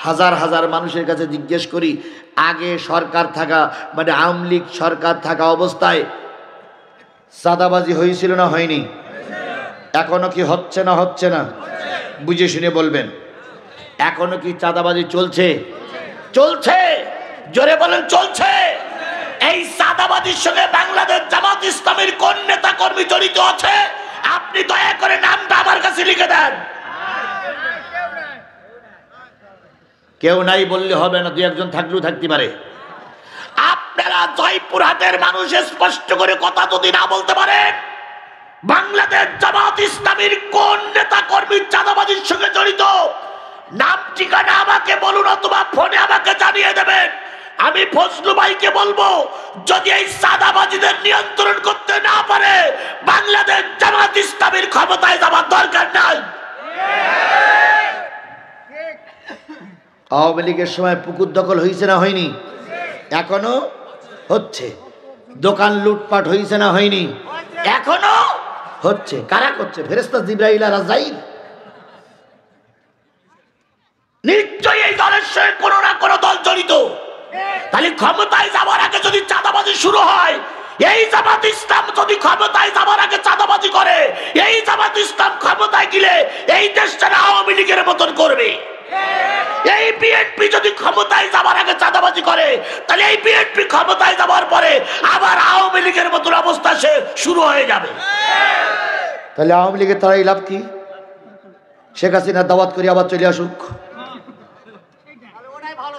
হাজার হাজার মানুষের কাছে জিজ্ঞেস করি, আগে সরকার থাকা মানে আওয়ামী লীগ সরকার থাকা অবস্থায় চাঁদাবাজি হয়েছিল না হয়নি? এখনো কি হচ্ছে না হচ্ছে না? বুঝে শুনে বলবেন। এখনো কি চাঁদাবাজি চলছে? চলছে। জোরে বলেন চলছে। এই চাঁদাবাজির সঙ্গে বাংলাদেশ জামাত ইসলামের কোন নেতা কর্মী জড়িত আছে? আপনি দয়া করে নামটা আমার কাছে লিখে দেন। কেউ নাই বললে হবে না, দুই একজন থাকলেও থাকতে পারে। আপনারা জয়পুরহাটের মানুষ স্পষ্ট করে কথা যদি না বলতে পারেন, বাংলাদেশ জামাত ইসলামীর কোন নেতা কর্মী চাঁদাবাজির সঙ্গে জড়িত, নাম ঠিকানা আমাকে বলুন অথবা ফোনে আমাকে জানিয়ে দেবেন। আমি ফজলু ভাইকে বলবো, যদি এই চাঁদাবাজিদের নিয়ন্ত্রণ করতে না পারে, বাংলাদেশ জামাত ইসলামীর ক্ষমতায় যাওয়ার দরকার নাই। আওয়ামী লীগের সময় পুকুর দখল হয়েছে না হয়নি? এখনো হচ্ছে। দোকান লুটপাট হয়েছে না হয়নি? এখনো হচ্ছে। কারা করছে? ফেরেশতা জিবরাইল আর আজরাইল। নিশ্চয়ই এই দলের সঙ্গে কোনো না কোনো দল জড়িত। তাহলে ক্ষমতায় যাওয়ার আগে যদি চাঁদাবাজি শুরু হয়, এই জামাত ইসলাম যদি ক্ষমতায় যাওয়ার আগে চাঁদাবাজি করে, এই জামাত ইসলাম ক্ষমতায় গেলে এই দেশটা আওয়ামী লীগের মতন করবে। এই বিএনপি যদি ক্ষমতায় যাওয়ার আগে চাঁদাবাজি করে, তাহলে এই বিএনপি ক্ষমতায় যাওয়ার পরে আবার আওয়ামী লীগের মতন অবস্থা সে শুরু হয়ে যাবে। তাহলে আওয়ামী লীগের তারাই লাভ কি? শেখ হাসিনা দাওয়াত করে আবার চলে আসুক।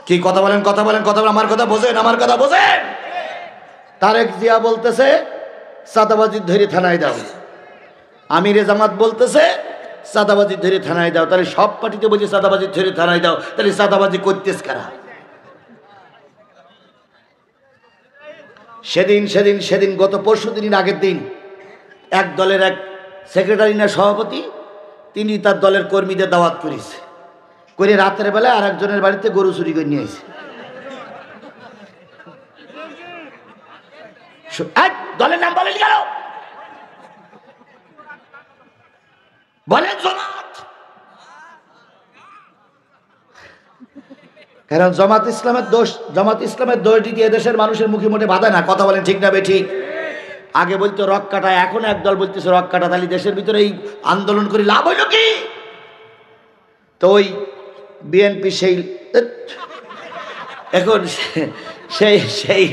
কি কথা বলেন, কথা বলেন, কথা বলেন, আমার কথা বোঝেন, আমার কথা বোঝেন। তারেক জিয়া বলতেছে চাঁদাবাজি ধরে থানায় দাও, আমিরে জামাত বলতেছে চাঁদাবাজি ধরে থানায় দাও। তাহলে সব পার্টিতে বলছে চাঁদাবাজি ধরে থানায় দাও, তাহলে চাঁদাবাজি করতেছ কারা? সেদিন গত পরশু দিনের আগের দিন এক দলের এক সেক্রেটারি না সভাপতি, তিনি তার দলের কর্মীদের দাওয়াত করেছে, করে রাতের বেলা আর একজনের বাড়িতে গরু চুরি করে নিয়ে আসে। দলের নাম বলেন কেন? বলেন জামাত। কারণ জামাত ইসলামের দোষ দিতে এদেশের মানুষের মুখে মুখে বাধা না। কথা বলেন ঠিক না বেঠিক? আগে বলতো রক কাটা, এখন একদল বলতেছে রক কাটা। তাহলে দেশের ভিতরে এই আন্দোলন করে লাভ হইল কি? তো ওই বিএনপি এখন সেই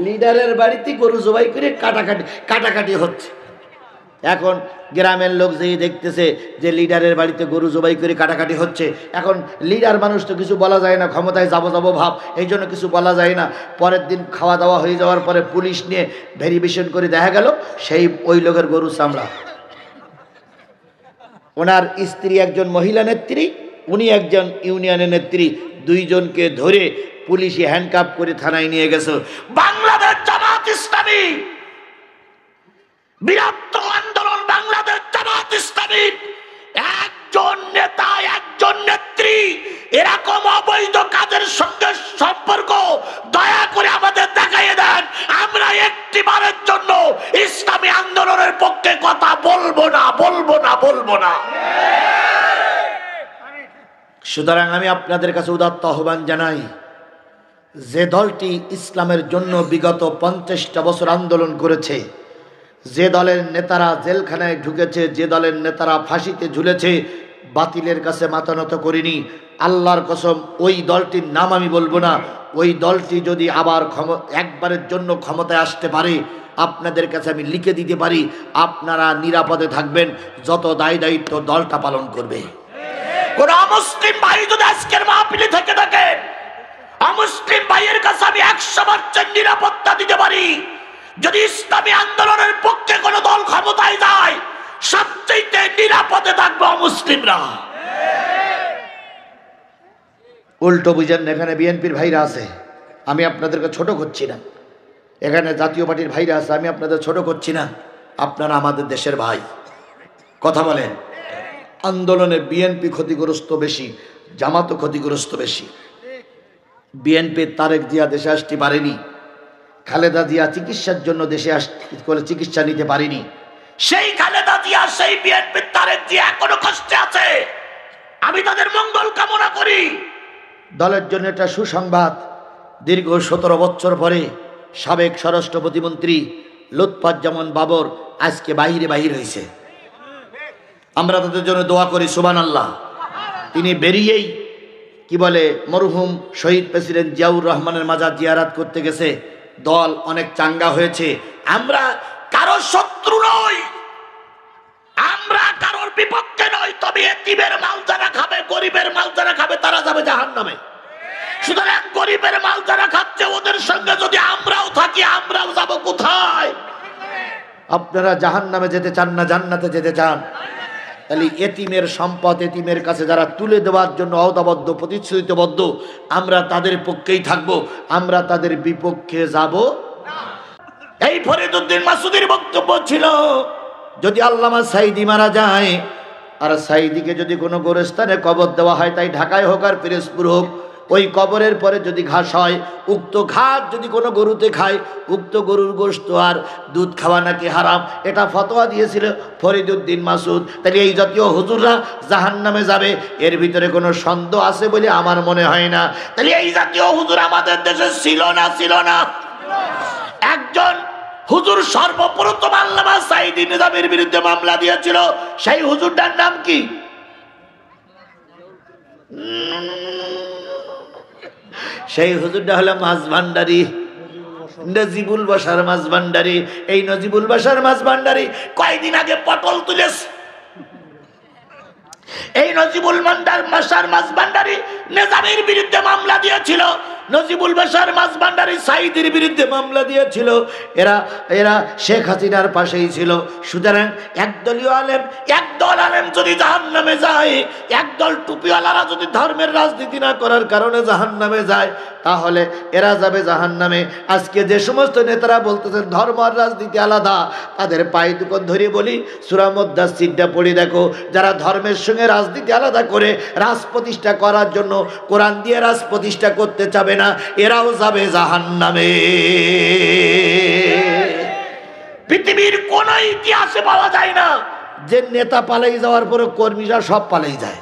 লিডারের বাড়িতে গরু জবাই করে কাটাকাটি হচ্ছে। এখন গ্রামের লোক যেই দেখতেছে যে লিডারের বাড়িতে গরু জবাই করে কাটাকাটি হচ্ছে, এখন লিডার মানুষ তো কিছু বলা যায় না, ক্ষমতায় যাবো ভাব, এই জন্য কিছু বলা যায় না। পরের দিন খাওয়া দাওয়া হয়ে যাওয়ার পরে পুলিশ নিয়ে ভেরিফিকেশন করে দেখা গেল সেই ওই লোকের গরু চামড়া। ওনার স্ত্রী একজন মহিলা নেত্রী, উনি একজন ইউনিয়নের নেত্রী, দুইজনকে ধরে পুলিশে হ্যান্ডকাপ করে থানায় নিয়ে গেছে। বাংলাদেশ জামাত ইসলামী বৃহত্তর আন্দোলন, বাংলাদেশ জামাত ইসলামী একজন নেতা একজন নেত্রী এরকম অবৈধ কাজের সঙ্গে সম্পর্ক দয়া করে আমাদের দেখাইয়ে দেন। আমরা একটি বারের জন্য ইসলামী আন্দোলনের পক্ষে কথা বলবো না। সুতরাং আমি আপনাদের কাছে উদাত্ত আহ্বান জানাই, যে দলটি ইসলামের জন্য বিগত 50টা বছর আন্দোলন করেছে, যে দলের নেতারা জেলখানায় ঢুকেছে, যে দলের নেতারা ফাঁসিতে ঝুলেছে, বাতিলের কাছে মাথা নত করিনি। আল্লাহর কসম ওই দলটির নাম আমি বলবো না। ওই দলটি যদি আবার একবারের জন্য ক্ষমতায় আসতে পারে, আপনাদের কাছে আমি লিখে দিতে পারি, আপনারা নিরাপদে থাকবেন। যত দায়িত্ব দলটা পালন করবে। কোন অমুসলিম ভাই যদি আজকের মাহফিলে থেকে থাকেন, অমুসলিম ভাইয়ের কাছে আমি 100% নিরাপত্তা দিতে পারি, যদি ইসলামী আন্দোলনের পক্ষে কোন দল ক্ষমতায় যায়, সবচেয়ে নিরাপদে থাকবে অমুসলিমরা। উল্টো বুঝেন, এখানে বিএনপির ভাইরা আছে, আমি আপনাদেরকে ছোট করছি না। এখানে জাতীয় পার্টির ভাইরা আছে, আমি আপনাদের ছোট করছি না। আপনারা আমাদের দেশের ভাই। কথা বলেন। আন্দোলনে বিএনপি ক্ষতিগ্রস্ত বেশি, জামাতও ক্ষতিগ্রস্ত বেশি। বিএনপির তারেক জিয়া দেশে আসতে পারেনি, খালেদা জিয়া চিকিৎসার জন্য দেশে চিকিৎসা নিতে পারেনি। সেই খালেদা জিয়া, সেই বিএনপির তারেক জিয়া এখনো কষ্টে আছে। আমি তাদের মঙ্গল কামনা করি। দলের জন্য একটা সুসংবাদ। দীর্ঘ 17 বছর পরে সাবেক স্বরাষ্ট্র প্রতিমন্ত্রী লুৎফুজ্জামান বাবর আজকে বাহির হয়েছে। আমরা তাদের জন্য দোয়া করি সুবহানাল্লাহ। তিনি বেরিয়েই কি বলে মরহুম শহীদ প্রেসিডেন্ট জিয়াউর রহমানের মাজার জিয়ারাত করতে গেছে। দল অনেক চাঙ্গা হয়েছে। আমরা কারো শত্রু নই, আমরা কারোর বিপক্ষে নই। তবে এতিমের মাল যারা খাবে, গরিবের মাল যারা খাবে তারা যাবে জাহান্নামে। সুতরাং গরিবের মাল যারা খাচ্ছে ওদের সঙ্গে যদি আমরাও থাকি, আমরাও যাব কোথায়? আপনারা জাহান্নামে যেতে চান না জান্নাতে যেতে চান? তাহলে এতিমের সম্পদ এতিমের কাছে যারা তুলে দেওয়ার জন্য অদাবদ্ধ প্রতিশ্রুতিবদ্ধ, আমরা তাদের পক্ষেই থাকবো, আমরা তাদের বিপক্ষে যাব না। এই ফরিদউদ্দিন মাসুদের বক্তব্য ছিল, যদি আল্লামা সাইদি মারা যায় আর সাইদিকে যদি কোনো গোরস্থানে কবর দেওয়া হয়, তাই ঢাকায় হোক আর পিরোজপুর হোক, ওই কবরের পরে যদি ঘাস হয়, উক্ত ঘাস যদি কোনো গরুতে খায়, উক্ত গরুর গোশত আর দুধ খাওয়া নাকি হারাম। এটা ফতোয়া দিয়েছিল ফরিদউদ্দিন মাসুদ। তাহলে এই জাতীয় হুজুররা জাহান্নামে যাবে, এর ভিতরে কোনো সন্দেহ আছে বলে আমার মনে হয় না। তাহলে এই জাতীয় হুজুর আমাদের দেশে ছিল না? একজন হুজুর সর্বপ্রথম আল্লামা সাইদি নিজামীর বিরুদ্ধে মামলা দিয়েছিল, সেই হুজুরটার নাম কি? সেই হুজুরটা হলো মাঝভান্ডারী, নজিবুল বাশার মাঝভান্ডারী। এই নজিবুল বাশার মাঝভান্ডারী কয়দিন আগে পটল তুলেছে। এই নজিবুল বাশার মাঝভান্ডারী নিজামীর বিরুদ্ধে মামলা দিয়েছিল, নজিবুল বাশার মাঝভান্ডারী সাইদির বিরুদ্ধে মামলা দিয়েছিল। এরা শেখ হাসিনার পাশেই ছিল। সুতরাং একদলীয় আলেম, একদল আলেম যদি জাহান্নামে যায়, একদল টুপিওয়ালারা যদি ধর্মের রাজনীতি না করার কারণে জাহান্নামে যায়, তাহলে এরা যাবে জাহান্নামে। আজকে যে সমস্ত নেতারা বলতেছেন ধর্ম আর রাজনীতি আলাদা, তাদের পায়ে দুটো ধরে বলি সূরা মুদ্দাসসিরটা পড়ে দেখো। যারা ধর্মের সঙ্গে রাজনীতি আলাদা করে রাজ প্রতিষ্ঠা করার জন্য কোরআন দিয়ে রাজ প্রতিষ্ঠা করতে চাবে না, এরাও যাবে জাহান্নামে। পৃথিবীর কোন ইতিহাসে পাওয়া যায় না যে নেতা পালাই যাওয়ার পরে কর্মীরা সব পালাই যায়।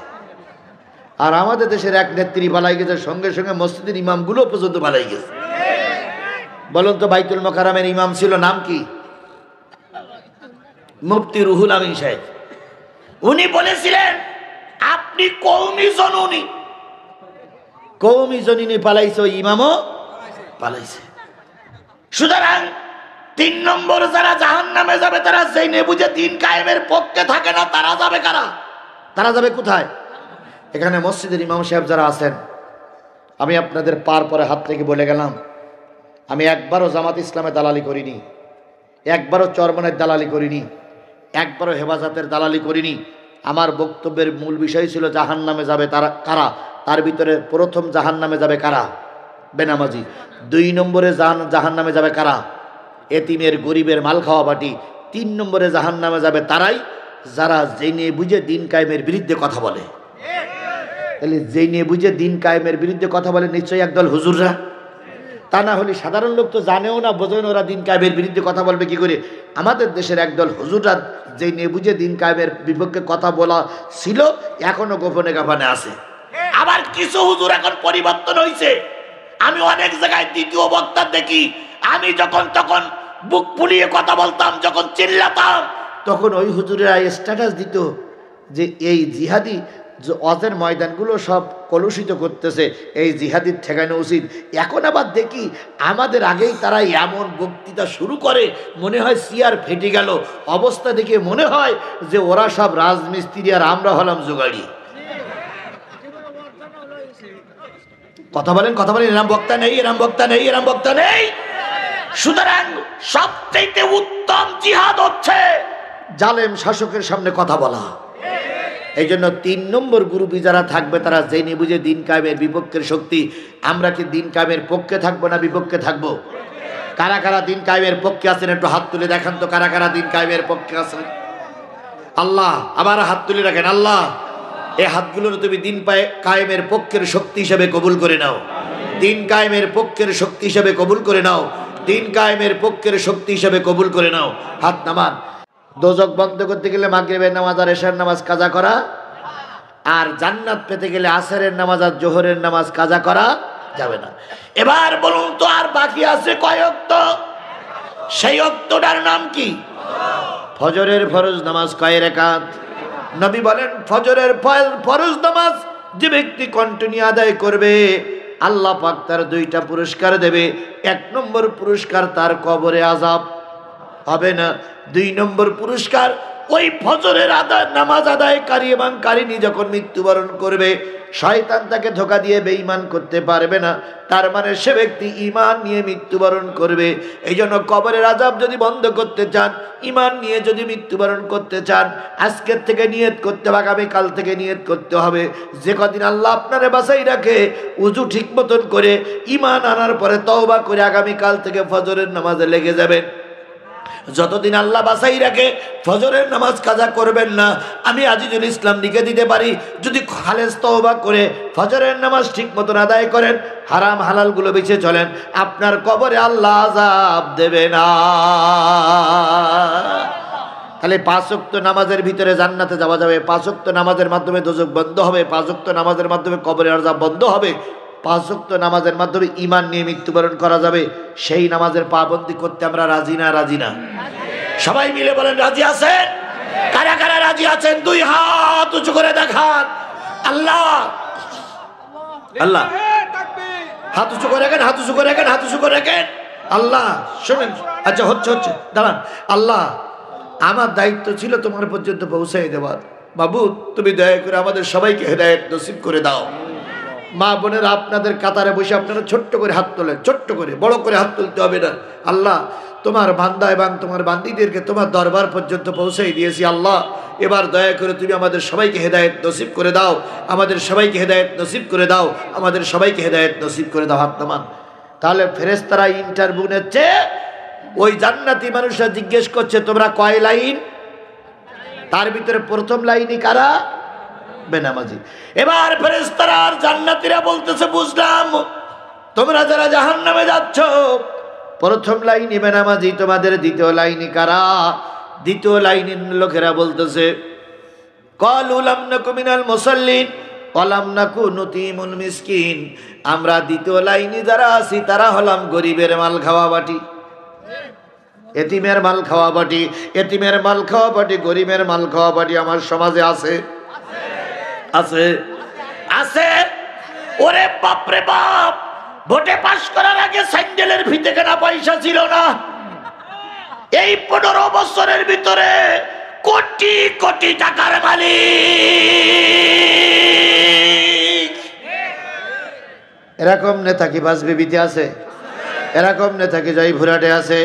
আর আমাদের দেশের এক নেত্রী পালাই গেছে, সঙ্গে সঙ্গে মসজিদের ইমামগুলো পর্যন্ত পালাই গেছে। বলুন তো, বাইতুল মোকাররমের ইমাম ছিল, নাম কি? মুফতি রুহুল আমিন সাহেব। উনি বলেছিলেন আপনি কওমি জননী, কওমি জননী পালাইছে, ওই ইমামও পালাইছে। সুতরাং 3 নম্বর যারা জাহান্নামে যাবে, তারা জেনে বুঝে দিন কায়েমের পক্ষে থাকে না। তারা যাবে কারা? তারা যাবে কোথায়? এখানে মসজিদের ইমাম সাহেব যারা আছেন, আমি আপনাদের পার পরে হাত থেকে বলে গেলাম, আমি একবারও জামাত ইসলামে দালালি করিনি, একবারও চরমনের দালালি করিনি, একবারও হেফাজতের দালালি করিনি। আমার বক্তব্যের মূল বিষয় ছিল জাহান্নামে যাবে তারা কারা। তার ভিতরে প্রথম জাহান্নামে যাবে কারা? বেনামাজি। 2 নম্বরে জাহান্নামে যাবে কারা? এতিমের গরিবের মাল খাওয়া বাটি। 3 নম্বরে জাহান্নামে যাবে তারাই যারা জেনে বুঝে দিন কায়েমের বিরুদ্ধে কথা বলে। তাহলে জেনে বুঝে দিন কায়েমের বিরুদ্ধে কথা বলে নিশ্চয়ই একদল হুজুররা। তা না হলে সাধারণ লোক তো জানেও না, বোঝেন ওরা দিন কায়েমের বিরুদ্ধে কথা বলবে কি করে। আমাদের দেশের একদল হুজুররা জেনে বুঝে দিন কায়েমের বিপক্ষে কথা বলা ছিল, এখনো গোপনে গাফানে আছে। আবার কিছু হুজুর এখন পরিবর্তন হয়েছে। আমি অনেক জায়গায় দ্বিতীয় বক্তা দেখি, আমি যখন তখন বুক ফুলিয়ে কথা বলতাম, যখন চিল্লাতাম, তখন ওই হুজুরেরা স্ট্যাটাস দিত যে এই জিহাদি অজের ময়দানগুলো সব কলুষিত করতেছে, এই জিহাদির ঠেকানো উচিত। এখন আবার দেখি আমাদের আগেই তারা এমন বক্তৃতা শুরু করে, মনে হয় সিয়ার ফেটে গেল। অবস্থা দেখে মনে হয় যে ওরা সব রাজমিস্ত্রি আর আমরা হলাম জোগাড়ি। কথা বলেন, এরাম বক্তা নেই, এরাম বক্তা নেই। সুতরাং সবচেয়ে উত্তম জিহাদ হচ্ছে জালেম শাসকের সামনে কথা বলা। এই জন্য 3 নম্বর গ্রুপে যারা থাকবে তারা জেনে বুঝে দিন কায়েমের বিপক্ষের শক্তি। আমরা কি দিন কায়েমের পক্ষে থাকবো না বিপক্ষে থাকবো? কারা কারা দিন কায়েমের পক্ষে আছেন একটু হাত তুলে দেখান তো, কারা কারা দিন কায়েমের পক্ষে আছেন? আল্লাহ, আবার হাত তুলে রাখেন। আল্লাহ, এই হাতগুলো তুমি দিন কায়েমের পক্ষের শক্তি হিসেবে কবুল করে নাও। দিন কায়েমের পক্ষের শক্তি হিসেবে কবুল করে নাও। দিন কায়েমের পক্ষের শক্তি হিসেবে কবুল করে নাও। হাত নামান। দোজক বন্ধ করতে গেলে মাগরিবের নামাজ আর এশার নামাজ কাজা করা, আর জান্নাত পেতে গেলে আসরের নামাজ আর জোহরের নামাজ কাজা করা যাবে না। এবার বলুন তো আর বাকি আছে কয় ওয়াক্ত? সেই ওয়াক্তটার নাম কি? ফজরের ফরজ নামাজ কয় রাকাত? নবী বলেন ফজরের ফরজ নামাজ যে ব্যক্তি কন্টিনিউ আদায় করবে আল্লাহ পাক তার দুইটা পুরস্কার দেবে। 1 নম্বর পুরস্কার তার কবরে আযাব হবে না। 2 নম্বর পুরস্কার ওই ফজরের নামাজ আদায়কারী এবং কারিনী যখন মৃত্যুবরণ করবে শয়তান তাকে ধোঁকা দিয়ে বেঈমান করতে পারবে না। তার মানে সে ব্যক্তি ঈমান নিয়ে মৃত্যুবরণ করবে। এই জন্য কবরের আযাব যদি বন্ধ করতে চান, ঈমান নিয়ে যদি মৃত্যুবরণ করতে চান, আজকের থেকে নিয়ত করতে হবে, আগামীকাল থেকে নিয়ত করতে হবে যে কদিন আল্লাহ আপনারে বাঁচাই রাখে উযু ঠিক মতন করে ঈমান আনার পরে তওবা করে আগামীকাল থেকে ফজরের নামাজে লেগে যাবেন। যতদিন আল্লাহ বাঁচাই রাখে ফজরের নামাজ কাজা করবেন না। আমি আজিজুল ইসলাম লিখে দিতে পারি, যদি খালেস তওবা করে ফজরের নামাজ ঠিক মতন আদায় করেন, হারাম হালাল গুলো বেঁচে চলেন, আপনার কবরে আল্লাহ আযাব দেবে না। তাহলে 5 ওয়াক্ত নামাজের ভিতরে জান্নাতে যাওয়া যাবে, 5 ওয়াক্ত নামাজের মাধ্যমে দোজখ বন্ধ হবে, 5 ওয়াক্ত নামাজের মাধ্যমে কবরের আযাব বন্ধ হবে, 5 ওয়াক্ত নামাজের মাধ্যমে ঈমান নিয়ে মৃত্যুবরণ করা যাবে। সেই নামাজের পাবন্দি করতে আমরা রাজি না? রাজি না? সবাই মিলে বলেন রাজি আছেন? কারা কারা রাজি আছেন 2 হাত উঁচু করে দেখান। আল্লাহ আল্লাহ হাত উঁচু করে রাখেন, হাত উঁচু করে রাখেন, হাত উঁচু করে রাখেন। আল্লাহ শুনেন, আচ্ছা হচ্ছে দাঁড়ান। আল্লাহ আমার দায়িত্ব ছিল তোমার পর্যন্ত পৌঁছাই দেওয়ার। বাবু তুমি দয়া করে আমাদের সবাইকে হেদায়েত নসিব করে দাও। মা বোনেরা আপনাদের কাতারে বসে আপনারা ছোট্ট করে হাত তোলেন, ছোট্ট করে, বড় করে হাত তুলতে হবে না। আল্লাহ তোমার বান্দা এবং তোমার বান্দীদেরকে তোমার দরবার পর্যন্ত পৌঁছাই দিয়েছি। আল্লাহ এবার দয়া করে তুমি আমাদের সবাইকে হেদায়েত নসিব করে দাও, আমাদের সবাইকে হেদায়েত নসিব করে দাও, আমাদের সবাইকে হেদায়েত নসিব করে দাও। হাত নামান। তাহলে ফেরেশতারা ইন্টারভিউ নিচ্ছে, ওই জান্নাতি মানুষরা জিজ্ঞেস করছে তোমরা কয় লাইন? তার ভিতরে প্রথম লাইনই কারা? বেনামাজি। এবার ফেরেশতারা আর জান্নাতীরা বলতেছে বুঝলাম তোমরা যারা জাহান্নামে যাচ্ছ প্রথম লাইনে বেনামাজি, তোমাদের দ্বিতীয় লাইনে কারা? দ্বিতীয় লাইনের লোকেরা বলতেছে ক্বালু লাম নাকু মিনাল মুসাল্লিন ওয়া লাম নাকু নুতিমুল মিসকিন। আমরা দ্বিতীয় লাইনে যারা আছি তারা হলাম গরিবের মাল খাওয়া বাটি, এতিমের মাল খাওয়া বাটি। এতিমের মাল খাওয়া বাটি, গরিবের মাল খাওয়া বাটি আমার সমাজে আছে? আছে আছে। ওরে বাপ রে বাপ, ভোটে পাশ করার আগে স্যান্ডেলের ফিতে কেনা পয়সা ছিল না। এই 15 বছরের ভিতরে কোটি কোটি টাকার মালিক। এরকম নেতা কি বাসবিবিতে আছে? এরকম নেতা কি জয়পুরহাটে আছে?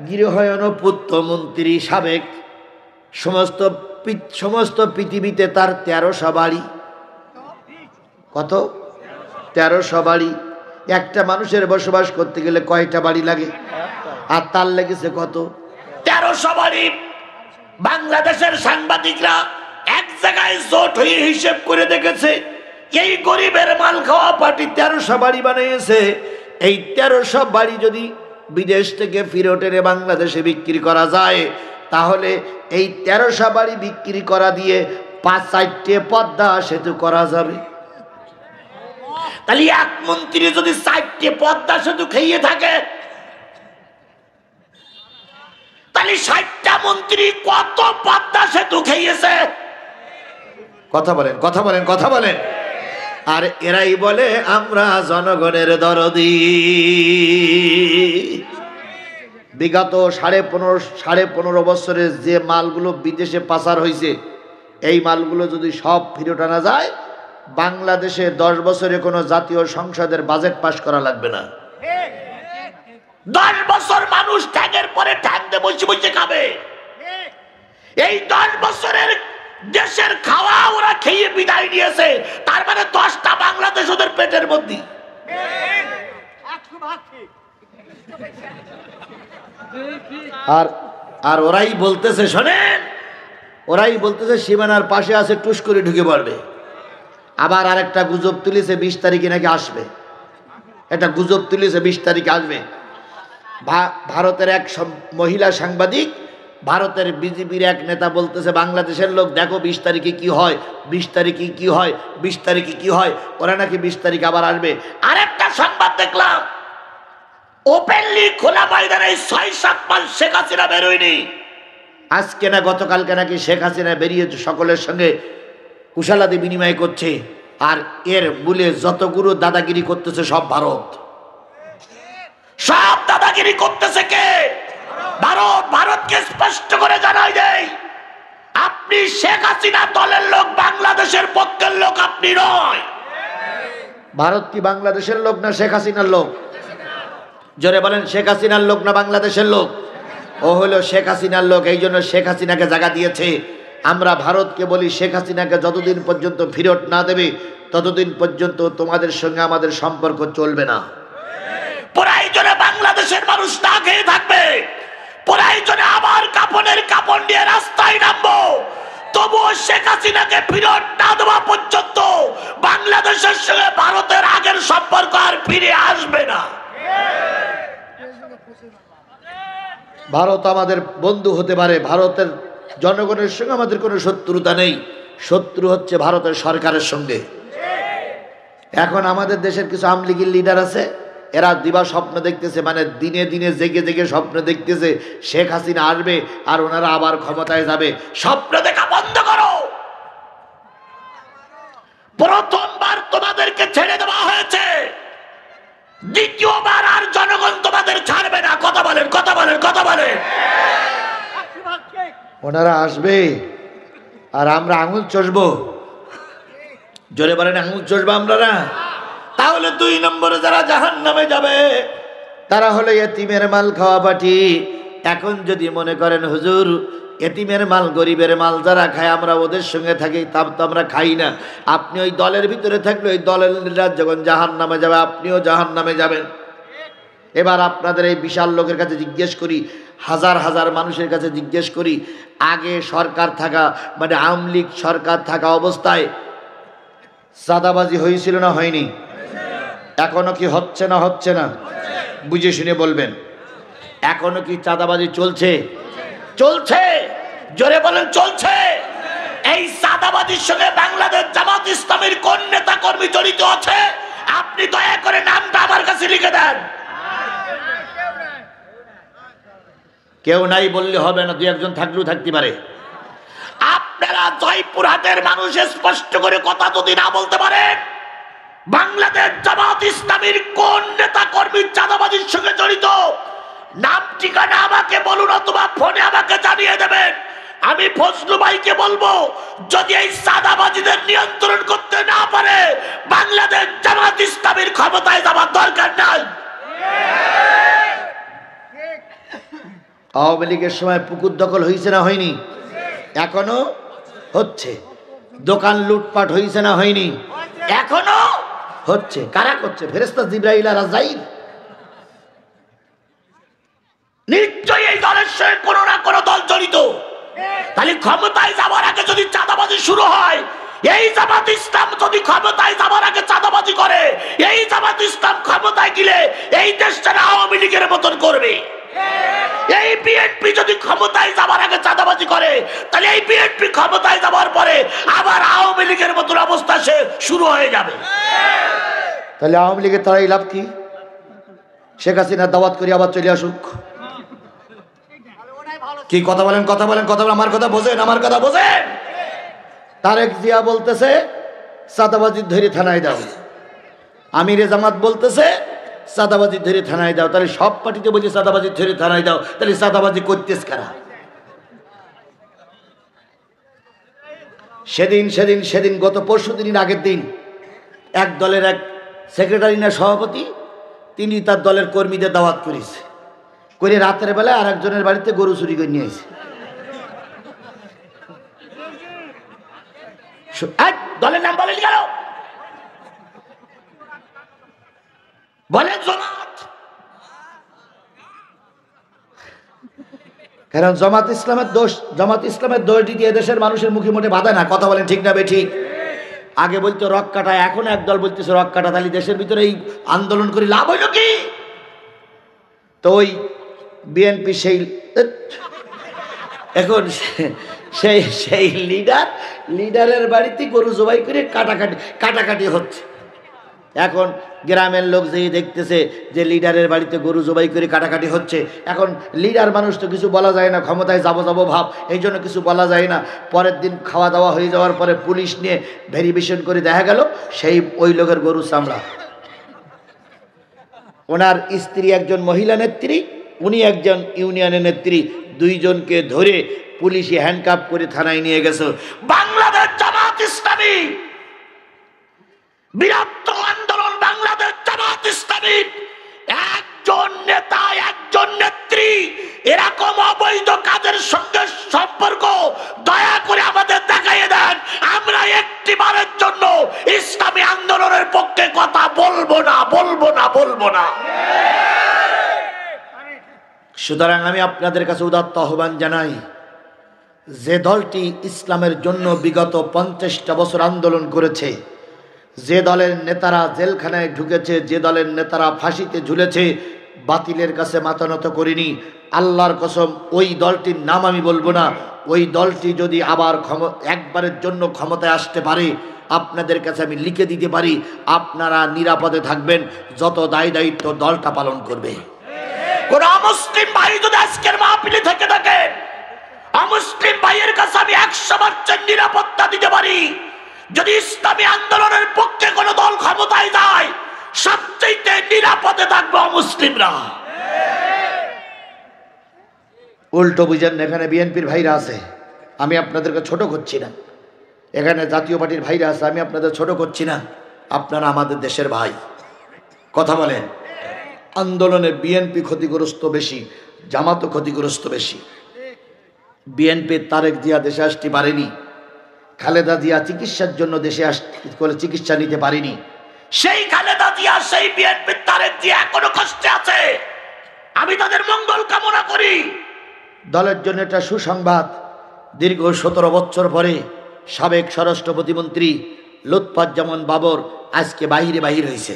গৃহায়ন ও পূর্তমন্ত্রী সাবেক, সমস্ত পৃথিবীতে তার 1300 বাড়ি। কত? 1300 বাড়ি। একটা মানুষের বসবাস করতে গেলে কয়টা বাড়ি লাগে? আর তার লেগেছে কত? 1300 বাড়ি। বাংলাদেশের সাংবাদিকরা এক জায়গায় জোট হয়ে হিসেব করে দেখেছে এই গরিবের মাল খাওয়া পার্টি 1300 বাড়ি বানিয়েছে। এই 1300 বাড়ি যদি বিদেশ থেকে ফিরত এনে বাংলাদেশে বিক্রি করা যায় তাহলে এই 1300 বাড়ি বিক্রি করা দিয়ে 5-4টে পদ্মা সেতু করা যাবে। তাহলে এক মন্ত্রী যদি 4টে পদ্মা সেতু খেয়ে থাকে তাহলে 60টা মন্ত্রী কত পদ্মা সেতু খেয়েছে? কথা বলেন, কথা বলেন, কথা বলেন। আর এরাই বলে আমরা জনগণের দরদি। বিগত 15.5 বছরে যে মালগুলো বিদেশে পাচার হয়েছে এই মালগুলো যদি সব ফিরত আনা যায় বাংলাদেশে 10 বছরে কোনো জাতীয় সংসদের বাজেট পাস করা লাগবে না। 10 বছর মানুষ ট্যাগের পরে ট্যাগ দিয়ে বসে বসে খাবে। এই 10 বছরের দেশের খাওয়া ওরা খেয়ে বিদায় নিয়েছে, তার মানে 10টা বাংলাদেশ ওদের পেটের মধ্যে। আর ওরাই বলতেছে, শোনেন, ওরাই বলতেছে সীমানার পাশে আছে টুস করে ঢুকে পড়বে। আবার আরেকটা গুজব তুলেছে 20 তারিখে নাকি আসবে। এটা গুজব তুলেছে 20 তারিখে আসবে। ভারতের এক মহিলা সাংবাদিক ভারতের বিজেপির এক নেতা বলতেছে বাংলাদেশের লোক দেখো 20 তারিখে কি হয়, 20 তারিখে কি হয়, 20 তারিখে কি হয়, ওরা নাকি 20 তারিখ আবার আসবে। আরেকটা সংবাদ দেখলাম ওপেনলি খোলা ময়দানে 6-7 মাস শেখ হাসিনা বেরোয়নি, আজকে না গতকালকে নাকি শেখ হাসিনা বেরিয়ে সকলের সঙ্গে কুশলাদি বিনিময় করছে। আর এর মূলে যতগুলো দাদাগিরি করতেছে সব ভারত, সব দাদাগিরি করতেছে কে? ভারত। ভারতকে স্পষ্ট করে জানাই দেয় আপনি শেখ হাসিনা দলের লোক, বাংলাদেশের পক্ষের লোক আপনি নয়। ভারত কি বাংলাদেশের লোক না শেখ হাসিনার লোক? জোরে বলেন, শেখ হাসিনার লোক না বাংলাদেশের লোক? ও হলো শেখ হাসিনার লোক, এই জন্য শেখ হাসিনাকে জায়গা দিয়েছে। আমরা ভারতকে বলি শেখ হাসিনাকে যতদিন পর্যন্ত ফেরত না দেবে ততদিন পর্যন্ত তোমাদের সঙ্গে আমাদের সম্পর্ক চলবে না। প্রয়োজনে বাংলাদেশের মানুষ না খেয়ে থাকবে, প্রয়োজনে আবার কাপড়ের কাপড় নিয়ে রাস্তায় নামবো, তবুও শেখ হাসিনাকে ফেরত না দেওয়া পর্যন্ত বাংলাদেশের সঙ্গে ভারতের আগের সম্পর্ক আর ফিরে আসবে না। ভারত আমাদের বন্ধু হতে পারে, ভারতের জনগণের সঙ্গে আমাদের কোনো শত্রুতা নেই, শত্রু হচ্ছে ভারতের সরকারের সঙ্গে। এখন আমাদের দেশের কিছু আওয়ামী লীগের লিডার আছে, এরা দিবা স্বপ্ন দেখতেছে, মানে দিনে দিনে জেগে জেগে স্বপ্ন দেখতেছে শেখ হাসিনা আসবে আর ওনারা আবার ক্ষমতায় যাবে। স্বপ্ন দেখা বন্ধ করো। প্রথমবার তোমাদেরকে ছেড়ে দেওয়া হয়েছে, দ্বিতীয়বার আর জনগণ তোমাদের ছাড়বে না। কথা বলেন, কথা বলেন, কথা বলেন। ওনারা আসবে আর আমরা আঙুল চষবো। জোরে বলেন, আঙুল চষবো আমরা না? তাহলে 2 নম্বরে যারা জাহান্নামে যাবে তারা হলো এতিমের মাল খাওয়া পাটি। এখন যদি মনে করেন হুজুর এতিমের মাল, গরিবের মাল যারা খায় আমরা ওদের সঙ্গে থাকি, তা তো আমরা খাই না। আপনি ওই দলের ভিতরে থাকলে ওই দলের যখন জাহান্নামে যাবে আপনিও জাহান্নামে যাবেন। এবার আপনাদের এই বিশাল লোকের কাছে জিজ্ঞেস করি, হাজার হাজার মানুষের কাছে জিজ্ঞেস করি, আগে সরকার থাকা মানে আওয়ামী লীগ সরকার থাকা অবস্থায় চাঁদাবাজি হয়েছিল না হয়নি? এখনো কি হচ্ছে না হচ্ছে না? বুঝে শুনে বলবেন। এখনো কি চাঁদাবাজি চলছে? চলছে। জোরে বলেন, চলছে। এই চাঁদাবাজির সঙ্গে বাংলাদেশ জামাত ইসলামের কোন নেতা কর্মী জড়িত আছে? আপনি দয়া করে নামটা আমার কাছে লিখে দেন। কেউ নাই বললে হবে না, 2-1 জন থাকলেও থাকতে পারে। আপনারা জয়পুরহাটের মানুষ স্পষ্ট করে কথা যদি না বলতে পারেন বাংলাদেশ জামাত ইসলামীর কোন নেতা কর্মী চাঁদাবাজির সঙ্গে জড়িত, নাম ঠিকানা আমাকে বলুন অথবা ফোনে আমাকে জানিয়ে দেবেন। আমি ফজলু ভাইকে বলবো যদি এই চাঁদাবাজিদের নিয়ন্ত্রণ করতে না পারে বাংলাদেশ জামাত ইসলামীর ক্ষমতায় যাওয়ার দরকার নাই। আওয়ামী লীগের সময় পুকুর দখল হয়েছে না হয়নি? এখনো হচ্ছে। দোকান লুটপাট হয়েছে না হয়নি? এখনো হচ্ছে। কারা করছে? ফেরেশতা জিবরাইল আর আজরাইল। নিশ্চয়ই এই দলের সঙ্গে কোনো না কোনো দল জড়িত। তাহলে ক্ষমতায় যাওয়ার আগে যদি চাঁদাবাজি শুরু হয়, এই জামাত ইসলাম যদি ক্ষমতায় যাওয়ার আগে চাঁদাবাজি করে, এই জামাত ইসলাম ক্ষমতায় গেলে এই দেশটা আওয়ামী লীগের মতন করবে। এই বিএনপি যদি ক্ষমতায় যাওয়ার আগে চাঁদাবাজি করে তাহলে এই বিএনপি ক্ষমতায় যাওয়ার পরে আবার আওয়ামী লীগের মতন অবস্থা সে শুরু হয়ে যাবে। তাহলে আওয়ামী লীগের তারাই লাভ কি? শেখ হাসিনা দাওয়াত করে আবার চলে আসুক। কি কথা বলেন, কথা বলেন, কথা বলেন। আমার কথা বোঝেন, আমার কথা বোঝেন। তারেক জিয়া বলতেছে চাঁদাবাজি ধরে থানায় দাও, আমিরে জামাত বলতেছে চাঁদাবাজি ধরে থানায় দাও। তাহলে সব পার্টিতে বলছে চাঁদাবাজি ধরে থানায় দাও, তাহলে চাঁদাবাজি করতেছ কারা? সেদিন গত পরশু দিনের আগের দিন এক দলের এক সেক্রেটারি না সভাপতি, তিনি তার দলের কর্মীদের দাওয়াত করেছে, করে রাতের বেলায় আর একজনের বাড়িতে গরু চুরি করে নিয়ে আসে। দলের নাম বলেন গেল, বলেন জামাত। কারণ জামাত ইসলামের দোষ দিতে দেশের মানুষের মুখে মুখে বাধা না। কথা বলেন ঠিক না বেঠিক? আগে বলতো রক কাটা, এখন একদল বলতেছে রক কাটা। তাহলে দেশের ভিতরে এই আন্দোলন করে লাভ হইল কি? তো ওই বিএনপি সেই এখন সেই সেই লিডারের বাড়িতে গরু জবাই করে কাটাকাটি হচ্ছে। এখন গ্রামের লোক যেই দেখতেছে যে লিডারের বাড়িতে গরু জবাই করে কাটাকাটি হচ্ছে, এখন লিডার মানুষ তো কিছু বলা যায় না, ক্ষমতায় যাবো ভাব, এই জন্য কিছু বলা যায় না। পরের দিন খাওয়া দাওয়া হয়ে যাওয়ার পরে পুলিশ নিয়ে ভেরিফিকেশন করে দেখা গেল সেই ওই লোকের গরু চামড়া। ওনার স্ত্রী একজন মহিলা নেত্রী, উনি একজন ইউনিয়নের নেত্রী, দুইজনকে ধরে পুলিশে হ্যান্ডকাপ করে থানায় নিয়ে গেছে। বাংলাদেশ জামাত ইসলামী বৃহত্তর আন্দোলন, বাংলাদেশ জামাত ইসলামী একজন নেতা, একজন নেত্রী এরকম অবৈধ কাজের সঙ্গে সম্পর্ক দয়া করে আমাদের দেখাইয়ে দেন, আমরা একটিবারের জন্য ইসলামী আন্দোলনের পক্ষে কথা বলবো না। সুতরাং আমি আপনাদের কাছে উদাত্ত আহ্বান জানাই, যে দলটি ইসলামের জন্য বিগত 50টা বছর আন্দোলন করেছে, যে দলের নেতারা জেলখানায় ঢুকেছে, যে দলের নেতারা ফাঁসিতে ঝুলেছে, বাতিলের কাছে মাথা নত করিনি। আল্লাহর কসম ওই দলটির নাম আমি বলবো না। ওই দলটি যদি আবার একবারের জন্য ক্ষমতায় আসতে পারে, আপনাদের কাছে আমি লিখে দিতে পারি, আপনারা নিরাপদে থাকবেন, যত দায় দায়িত্ব দলটা পালন করবে। কোন অমুসলিম ভাই যদি আজকের মাহফিলে থেকে থাকে, অমুসলিম ভাইয়ের কাছে আমি 100% নিরাপত্তা দিতে পারি, যদি ইসলামী আন্দোলনের পক্ষে কোন দল ক্ষমতায় যায়, সবচেয়ে নিরাপদে থাকবে অমুসলিমরা। উল্টো বুঝেন, এখানে বিএনপির ভাইরা আছে, আমি আপনাদেরকে ছোট করছি না। এখানে জাতীয় পার্টির ভাইরা আছে, আমি আপনাদের ছোট করছি না। আপনারা আমাদের দেশের ভাই, কথা বলেন। আন্দোলনে বিএনপি ক্ষতিগ্রস্ত বেশি, জামাতও ক্ষতিগ্রস্ত বেশি। বিএনপি তারেক জিয়া দেশে আসতে পারেনি, খালেদা জিয়া চিকিৎসার জন্য দেশে চিকিৎসা নিতে পারেনি। সেই খালেদা জিয়া, সেই বিএনপি তারেক জিয়া এখনো কষ্টে আছে। আমি তাদের মঙ্গল কামনা করি। দলের জন্য এটা সুসংবাদ, দীর্ঘ 17 বছর পরে সাবেক স্বরাষ্ট্র প্রতিমন্ত্রী লুৎফুজ্জামান বাবর আজকে বাহির হয়েছে।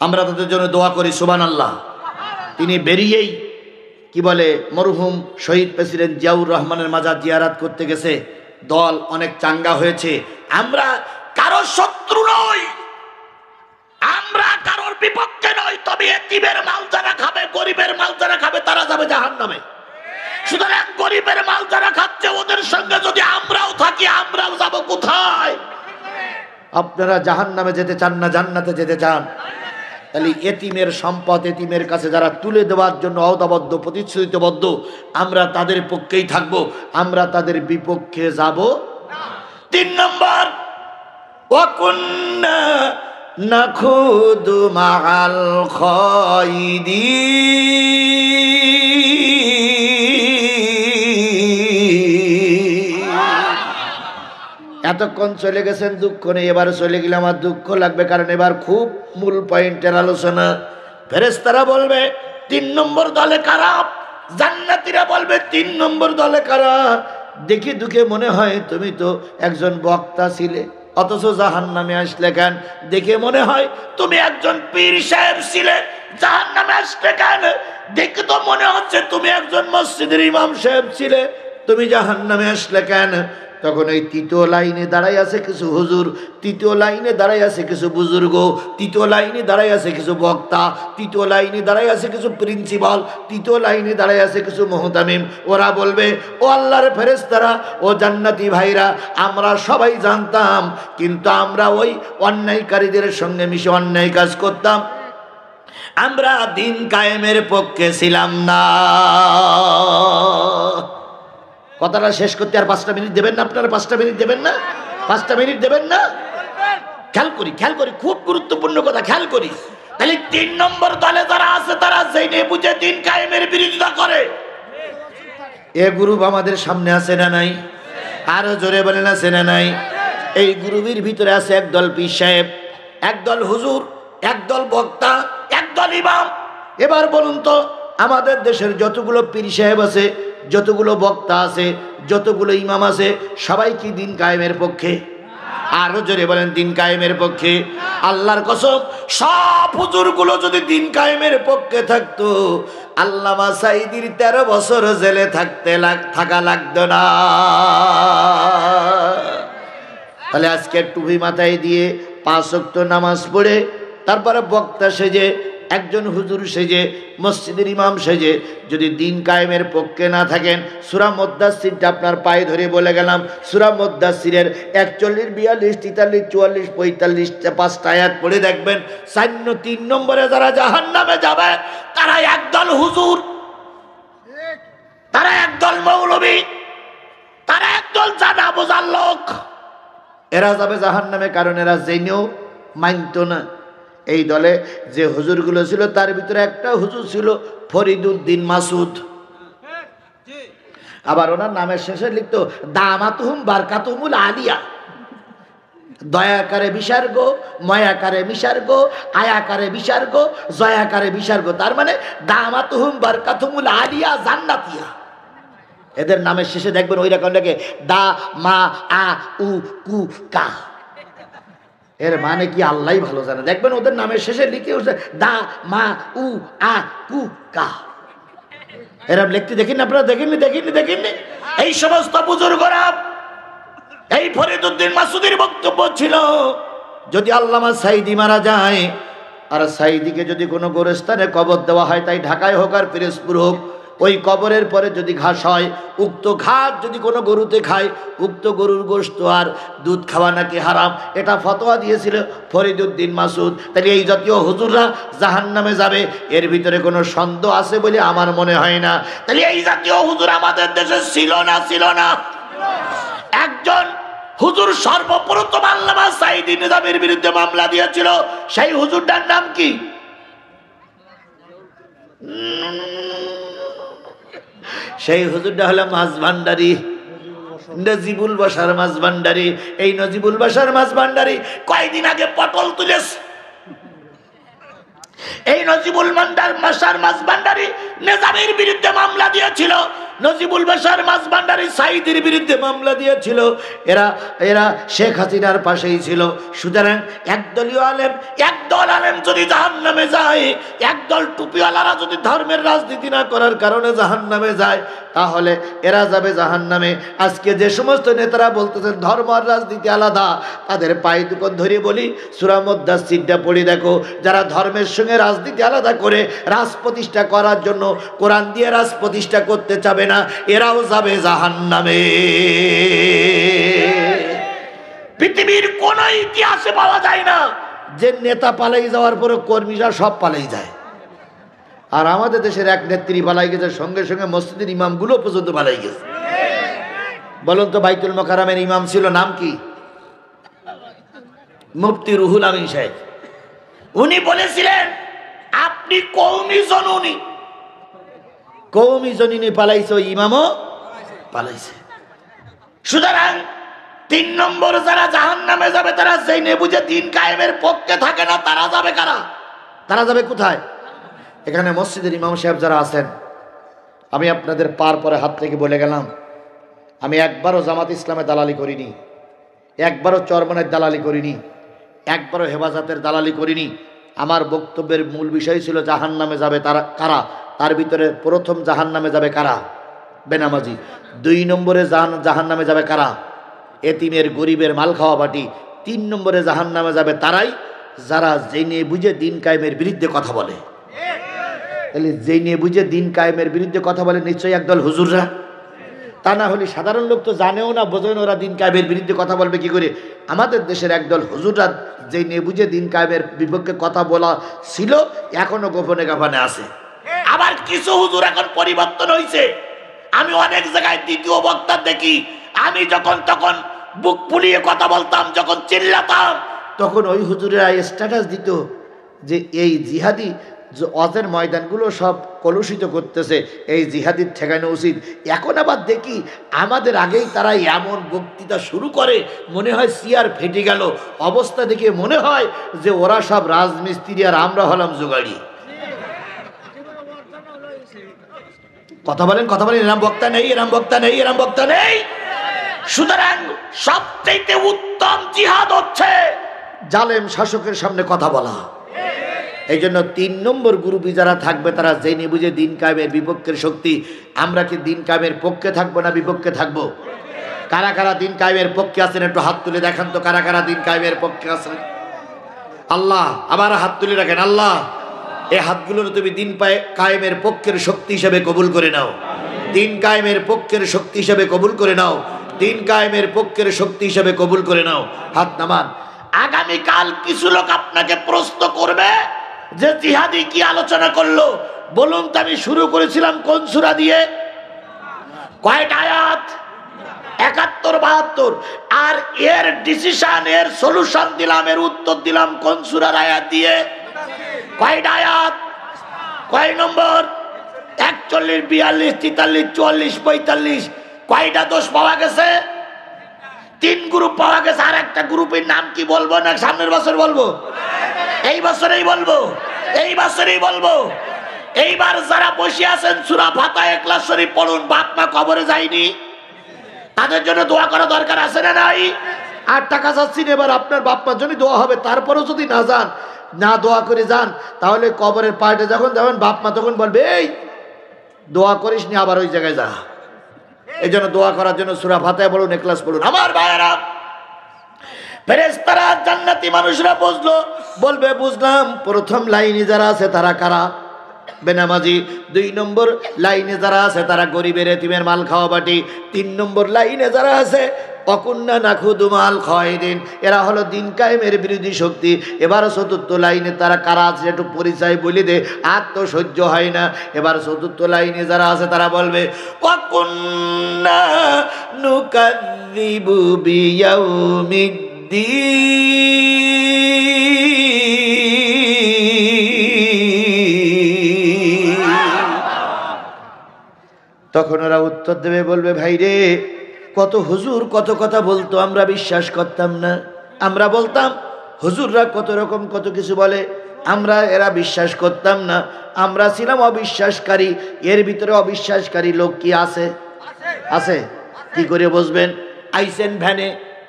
আমরা তাদের জন্য দোয়া করি, সুবহানাল্লাহ। তিনি বেরিয়েই কি বলে মরহুম শহীদ প্রেসিডেন্ট জিয়াউর রহমানের মাজার জিয়ারত করতে গেছে। দল অনেক চাঙ্গা হয়েছে। আমরা কারো শত্রু নই, আমরা কারোর বিপক্ষে নই। তবে এতিমের মাল যারা খাবে, গরিবের মাল যারা খাবে, তারা যাবে জাহান্নামে। সুতরাং গরিবের মাল যারা খাচ্ছে, ওদের সঙ্গে যদি আমরাও থাকি, আমরাও যাব কোথায়? আপনারা জাহান্নামে যেতে চান না জান্নাতে যেতে চান? তাহলে এতিমের সম্পদ এতিমের কাছে যারা তুলে দেওয়ার জন্য অদাবদ্ধ, প্রতিশ্রুতিবদ্ধ, আমরা তাদের পক্ষেই থাকবো, আমরা তাদের বিপক্ষে যাব না। 3 নম্বর, ওয়াকুন্না নাখুদু মাআল খায়দিন। এতক্ষণ চলে গেছেন দুঃখ নেই, এবার চলে গেলে আমার দুঃখ লাগবে, কারণ এবার খুব মূল পয়েন্টের আলোচনা। ফেরেশতারা বলবে 3 নম্বর দলে কারা? জান্নাতীরা বলবে 3 নম্বর দলে কারা? দেখে দুঃখে মনে হয় তুমি তো একজন বক্তা ছিলে, অথচ জাহান্নামে আসলে কেন? দেখে মনে হয় তুমি একজন পীর সাহেব ছিলে, জাহান্নামে আসলে কেন? দেখে তো মনে হচ্ছে তুমি একজন মসজিদের ইমাম সাহেব ছিলে, তুমি জাহান্নামে আসলে কেন? তখন এই 3য় লাইনে দাঁড়াই আছে কিছু হুজুর, 3য় লাইনে দাঁড়াই আছে কিছু বুজুর্গ, 3য় লাইনে দাঁড়াই আছে কিছু বক্তা, 3য় লাইনে দাঁড়াই আছে কিছু প্রিন্সিপাল, 3য় লাইনে দাঁড়াই আছে কিছু মুহতামিম। ওরা বলবে, ও আল্লাহর ফেরেশতারা, ও জান্নাতি ভাইরা, আমরা সবাই জানতাম, কিন্তু আমরা ওই অন্যায়কারীদের সঙ্গে মিশে অন্যায় কাজ করতাম, আমরা দিন কায়েমের পক্ষে ছিলাম না। কথাটা শেষ করতে আর 5টা মিনিট দেবেন না? আপনারা 5টা মিনিট দেবেন না? 5টা মিনিট দেবেন না? খেয়াল করি, খুব গুরুত্বপূর্ণ কথা, খেয়াল করি। তাহলে 3 নম্বর দলে যারা আছে, তারা জেনে বুঝে দিন কায়েমের বিরোধিতা করে। এ গ্রুপ আমাদের সামনে আছে না নাই? আরো জোরে বলেন, আছে না নাই? এই গ্রুপের ভিতরে আছে একদল পীর সাহেব, একদল হুজুর, একদল বক্তা, একদল ইমাম। এবার বলুন তো, আমাদের দেশের যতগুলো পীর সাহেব আছে, যতগুলো বক্তা আছে, যতগুলো ইমাম আছে, সবাই কি দিন কায়েমের পক্ষে? আরো জোরে বলেন দিন কায়েমের পক্ষে। আল্লাহর কসম, সব হুজুরগুলো যদি দিন কায়েমের পক্ষে থাকতো, আল্লামা সাঈদীর 13 বছর জেলে থাকা লাগতো না। তাহলে আজকে টুপি মাথায় দিয়ে 5 ওয়াক্ত নামাজ পড়ে, তারপরে বক্তা সেজে, একজন হুজুর সেজে, মসজিদের ইমাম সেজে যদি দিন কায়েমের পক্ষে না থাকেন, সূরা মুদ্দাসসিরটা আপনার পায়ে ধরে বলে গেলাম, সূরা মুদ্দাসসিরের 41, 42, 43, 44, 45 5টা আয়াত পড়ে দেখবেন, 3 নম্বরে যারা জাহান্নামে যাবে তারা একদল হুজুর, তারা একদল মৌলবী, তারা একদল জানা বোঝার লোক। এরা যাবে জাহান্নামে, কারণ এরা জেনেও মানত না। এই দলে যে হুজুরগুলো ছিল তার ভিতরে একটা হুজুর ছিল ফরিদউদ্দিন মাসুদ। আবার ওনার নামের শেষে লিখতো দামাতুহুম বারকাতুহুমুল আলিয়া। দয়াকারে বিসর্গ, ময়াকারে বিসর্গ, আয়াকারে বিসর্গ, জয়াকারে বিসর্গ, তার মানে দামাতুহুম বারকাতুহুমুল আলিয়া জান্নাতিয়া। এদের নামের শেষে দেখবেন ওই রকম লেগে দা মা আ উ কু কা। এর মানে কি আল্লাহই ভালো জানে। দেখবেন ওদের নামের শেষে লিখে উঠছে দা মা উ আ কু কা। এরকম লিখতে দেখিনি আপনারা? দেখেননি? এই সমস্ত বুজুর্গরা, এই ফরিদউদ্দিন মাসুদের বক্তব্য ছিল, যদি আল্লামা সাঈদী মারা যায় আর সাঈদীকে যদি কোনো গোরস্থানে কবর দেওয়া হয়, তাই ঢাকায় হোক আর পিরোজপুর হোক, ওই কবরের পরে যদি ঘাস হয়, উক্ত ঘাস যদি কোনো গরুতে খায়, উক্ত গরুর গোশত আর দুধ খাওয়া নাকি হারাম। এটা ফতোয়া দিয়েছিল ফরিদউদ্দিন মাসুদ। তাহলে এই জাতীয় হুজুররা জাহান্নামে যাবে, এর ভিতরে কোনো সন্দেহ আছে বলে আমার মনে হয় না। তাহলে এই জাতীয় হুজুর আমাদের দেশে ছিল না। একজন হুজুর সর্বপ্রথম আল্লামা সাঈদী নিজামীর বিরুদ্ধে মামলা দিয়েছিল, সেই হুজুরটার নাম কি? সেই হুজুরটা হলো মাঝভান্ডারী, নজিবুল বাশার মাঝভান্ডারী। এই নজিবুল বাশার মাঝভান্ডারী কয়েকদিন আগে পটল তুলেছে। এই নজিবুল বাশার মাঝভান্ডারী নিজামীর বিরুদ্ধে মামলা দিয়েছিল, নজিবুল বাশার মাঝভান্ডারী সাঈদীর বিরুদ্ধে মামলা দিয়েছিল। এরা শেখ হাসিনার পাশেই ছিল। সুতরাং একদলীয় আলেম, একদল আলেম যদি জাহান্নামে যায়, একদল টুপিওয়ালারা যদি ধর্মের রাজনীতি না করার কারণে জাহান্নামে যায়, তাহলে এরা যাবে জাহান্নামে। আজকে যে সমস্ত নেতারা বলতেছেন ধর্ম আর রাজনীতি আলাদা, তাদের পায়ে দুটো ধরে বলি, সূরা মুদ্দাসসিরটা পড়ে দেখো। যারা ধর্মের সঙ্গে রাজনীতি আলাদা করে রাজ প্রতিষ্ঠা করার জন্য কোরআন দিয়ে রাজ প্রতিষ্ঠা করতে চাবে না, এরাও যাবে জাহান্নামে। পৃথিবীর কোন ইতিহাসে পাওয়া যায় না যে নেতা পালাই যাওয়ার পরে কর্মীরা সব পালাই যায়। আর আমাদের দেশের এক নেত্রী পালাই গেছে, সঙ্গে সঙ্গে মসজিদের ইমামগুলো পর্যন্ত পালাই গেছে। বলুন তো, বাইতুল মোকাররমের ইমাম ছিল, নাম কি? মুফতি রুহুল আমিন সাহেব। উনি বলেছিলেন আপনি কওমি জননী পালাইছে, ইমামও পালাইছে। সুতরাং 3 নম্বর যারা জাহান্নামে যাবে, তারা জেনে বুঝে দিন কায়েমের পক্ষে থাকে না। তারা যাবে কারা? তারা যাবে কোথায়? এখানে মসজিদের ইমাম সাহেব যারা আছেন, আমি আপনাদের পার পরে হাত থেকে বলে গেলাম, আমি একবারও জামাত ইসলামে দালালি করিনি, একবারও চরমনের দালালি করিনি, একবারও হেফাজতের দালালি করিনি। আমার বক্তব্যের মূল বিষয় ছিল জাহান্নামে যাবে তারা কারা। তার ভিতরে প্রথম জাহান্নামে যাবে কারা? বেনামাজি। 2 নম্বরে জাহান্নামে যাবে কারা? এতিমের গরিবের মাল খাওয়া বাটি। 3 নম্বরে জাহান্নামে যাবে তারাই যারা জেনে বুঝে দিন কায়েমের বিরুদ্ধে কথা বলে। তাহলে জেনে বুঝে দিন কায়েমের বিরুদ্ধে কথা বলে নিশ্চয়ই একদল হুজুররা। তা না হলে সাধারণ লোক তো জানেও না, বোঝেন ওরা দিন কায়েমের বিরুদ্ধে কথা বলবে কি করে। আমাদের দেশের একদল হুজুররা জেনে বুঝে দিন কায়েমের বিপক্ষে কথা বলা ছিল, এখনো গোপনে গোপনে আছে। আবার কিছু হুজুর এখন পরিবর্তন হয়েছে। আমি অনেক জায়গায় দ্বিতীয় বক্তা দেখি, আমি যখন তখন বুক ফুলিয়ে কথা বলতাম, যখন চিল্লাতাম, তখন ওই হুজুরেরা স্ট্যাটাস দিত যে এই জিহাদি অজের ময়দানগুলো সব কলুষিত করতেছে, এই জিহাদির ঠেকানো উচিত। এখন আবার দেখি আমাদের আগেই তারা এমন বক্তৃতা শুরু করে, মনে হয় সিয়ার ফেটে গেল। অবস্থা দেখে মনে হয় যে ওরা সব রাজমিস্ত্রি আর আমরা হলাম জোগাড়ি। কথা বলেন, এরাম বক্তা নেই। সুতরাং সবচেয়ে উত্তম জিহাদ হচ্ছে জালেম শাসকের সামনে কথা বলা। এই জন্য ৩ নম্বর গ্রুপে যারা থাকবে তারা জেনে বুঝে দিন কায়েমের বিপক্ষের শক্তি। আমরা কি দিন কায়েমের পক্ষে থাকবো না বিপক্ষে থাকবো? কারা কারা দিন কায়েমের পক্ষে আছেন একটু হাত তুলে দেখান তো, কারা কারা দিন কায়েমের পক্ষে আছেন? আল্লাহ, আবার হাত তুলে রাখেন। আল্লাহ, এই হাতগুলো তুমি দিন কায়েমের পক্ষের শক্তি হিসেবে কবুল করে নাও, দিন কায়েমের পক্ষের শক্তি হিসেবে কবুল করে নাও, দিন কায়েমের পক্ষের শক্তি হিসেবে কবুল করে নাও। হাত নামান। আগামীকাল কিছু লোক আপনাকে প্রশ্ন করবে যে জিহাদি কি আলোচনা করলো। বলুন তো, আমি শুরু করেছিলাম কোন সূরা দিয়ে? কয়টা আয়াত? ৭১ ৭২। আর এর ডিসিশন, এর সলিউশন দিলাম, এর উত্তর দিলাম কোন সূরার আয়াত দিয়ে? কয়টা আয়াত? কয় নম্বর? ৪১ ৪২ ৪৩ ৪৪ ৪৫। কয়টা দোষ পাওয়া গেছে? ৩ গ্রুপ পাওয়া গেছে। আর একটা গ্রুপের নাম কি বলবো না সামনের বছর বলবো? এই বছরেই বলবো, এই বছরেই বলবো। এইবার যারা বসে আছেন সূরা ফাতিহা ইখলাস শরীফ পড়ুন। বাপ মা কবরে যায়নি, তাদের জন্য দোয়া করা দরকার আছে না নাই? ৮ টাকা যাচ্ছি, এবার আপনার বাপ মার জন্য দোয়া হবে। তারপরেও যদি না যান, না দোয়া করে যান, তাহলে কবরের পাড়ে যখন যাবেন বাপ মা তখন বলবে এই দোয়া করিস নি, আবার ওই জায়গায় যা। এই জন্য দোয়া করার জন্য সূরা ফাতিহা পড়ুন, ইখলাস পড়ুন। আমার ভাইয়েরা, ফেরেশতারা জান্নাতি মানুষরা বুঝলো, বলবে বুঝলাম প্রথম লাইনে যারা আছে তারা কারা? বেনামাজি। ২ নম্বর লাইনে যারা আছে তারা গরিবের এতিমের মাল খাওয়া বাটি। ৩ নম্বর লাইনে যারা আছে অকুন্না নাখুদু মাল খায়রিন, এরা হলো দিন কায়েমের বিরোধী শক্তি। এবার ৪র্থ লাইনে তারা কারা আছে একটু পরিচয় বলে দে, আর তো সহ্য হয় না। এবার ৪র্থ লাইনে যারা আছে তারা বলবে ওয়াকুন্না নুকাযযিবু বিয়াউমিদ্দিন। তখন ওরা উত্তর দেবে, বলবে ভাই রে, কত হুজুর কত কথা বলতো, আমরা বিশ্বাস করতাম না। আমরা বলতাম হুজুররা কত রকম কত কিছু বলে, আমরা এরা বিশ্বাস করতাম না। আমরা ছিলাম অবিশ্বাসকারী। এর ভিতরে অবিশ্বাসকারী লোক কি আছে? আছে। কি করে বুঝবেন? আইসেন ভ্যানে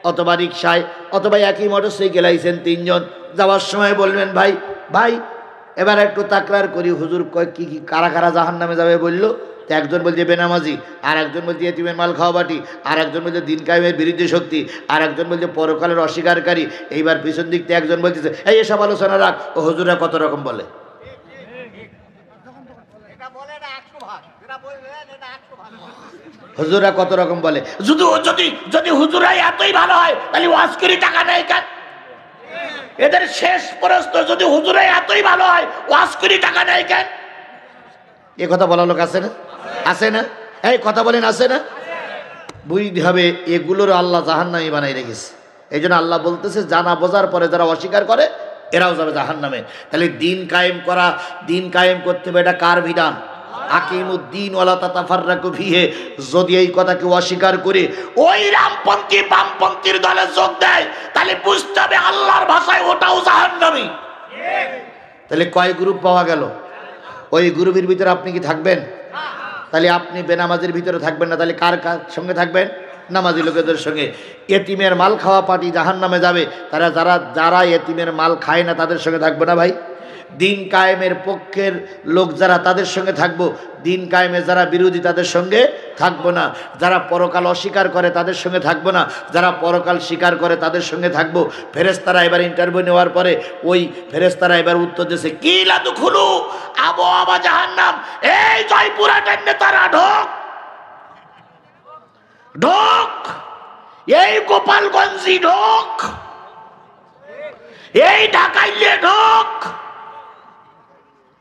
অথবা রিক্সায় অথবা একই মোটরসাইকেল আইসেন ৩ জন, যাওয়ার সময় বলবেন ভাই ভাই এবার একটু তাকরার করি, হুজুর কি কি কারা কারা জাহান্নামে যাবে বললো। তো একজন বলছে বেনামাজি, আর একজন বলছে এতিমের মাল খাওয়া বাটি, আর একজন বলছে দিন কায়েমের বিরুদ্ধে শক্তি, আর একজন বলছে পরকালের অস্বীকারী। এইবার পিছন দিক থেকে একজন বলতেছে এই এসব আলোচনা রাখ, ও হুজুরা কত রকম বলে। হুজুরা কত রকম বলে। যদি হুজুরাই এতই ভালো হয় তাহলে ওয়াজ করে টাকা নেয় কেন? এদের শেষ প্রশ্ন, যদি হুজুরাই এতই ভালো হয় ওয়াজ করে টাকা নেয় কেন? এ কথা বলা লোক আছে না? আছে না? এই কথা বলেন, আছে না? বুঝতে হবে এগুলোর আল্লাহ জাহান্নামী বানাই রেখেছে। এই জন্য আল্লাহ বলতেছে জানা বোঝার পরে যারা অস্বীকার করে এরাও যাবে জাহান্নামে। তাহলে দিন কায়েম করা, দিন কায়েম করতে হবে, এটা কার বিধান? আকিমুদ্দিন ওয়ালা তাতাফাররাকু ফিহি। যদি এই কথা কেউ অস্বীকার করে ওই রামপন্থী বামপন্থীর দলে যোগ দেয়, তাহলে বুঝতে হবে আল্লাহর ভাষায় ওটাও জাহান্নামী। তাহলে কয় গ্রুপ পাওয়া গেল? ওই গ্রুপের ভিতরে আপনি কি থাকবেন? তাহলে আপনি বেনামাজের ভিতরে থাকবেন না, তাহলে কার কার সঙ্গে থাকবেন? নামাজি লোকেদের সঙ্গে। এতিমের মাল খাওয়া পার্টি জাহান্নামে যাবে, তারা যারা এতিমের মাল খায় না তাদের সঙ্গে থাকবে না ভাই। দিন কায়েমের পক্ষের লোক যারা তাদের সঙ্গে থাকবো, দিন কায়েমে যারা বিরোধী তাদের সঙ্গে থাকবো না। যারা পরকাল অস্বীকার করে তাদের সঙ্গে থাকবো না, যারা পরকাল স্বীকার করে তাদের সঙ্গে থাকবো। ফেরেশতারা এবার ইন্টারভিউ নেওয়ার পরে ওই ফেরেশতারা এবার উত্তর দিয়েছে কি লাদুখুলু আবওয়াবা জাহান্নাম, এই জয়পুরহাটের নেতারা ঢোক ঢোক, এই গোপালগঞ্জি ঢোক, এই ঢাকাইলে ঢোক।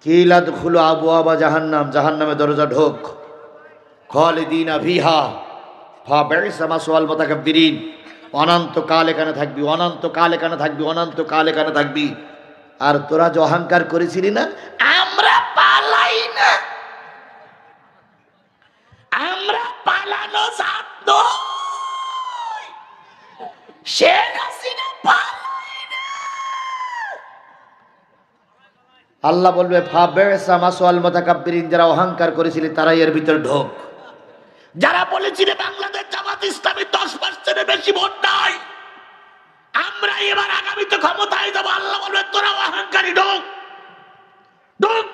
কি লাদখুলু আবওয়াবা জাহান্নাম, জাহান্নামে দরজা ঢোক। খালিদিনা ফিহা ফাবি'সা মাসওয়াল মুতাকাব্বিরিন, অনন্তকাল এখানে থাকবি, অনন্তকাল এখানে থাকবি, অনন্তকাল এখানে থাকবি। আর তোরা যে অহংকার করেছিলি না, আমরা পালাই না, আমরা পালানো জাত নই, শেখ হাসিনা পালাই না। আল্লাহ বলবে ফাবি'সা মাসওয়াল মুতাকাব্বিরিন, যারা অহংকার করেছিলি তারাই এর ভিতরে ঢোক। যারা বলেছিল বাংলাদেশ জামাত ইসলামী 10%-এর বেশি ভোট নাই, আমরা এবার আগামীতে ক্ষমতায় যাবো, আল্লাহ বলবে তোরা অহংকারী ঢোক ঢোক।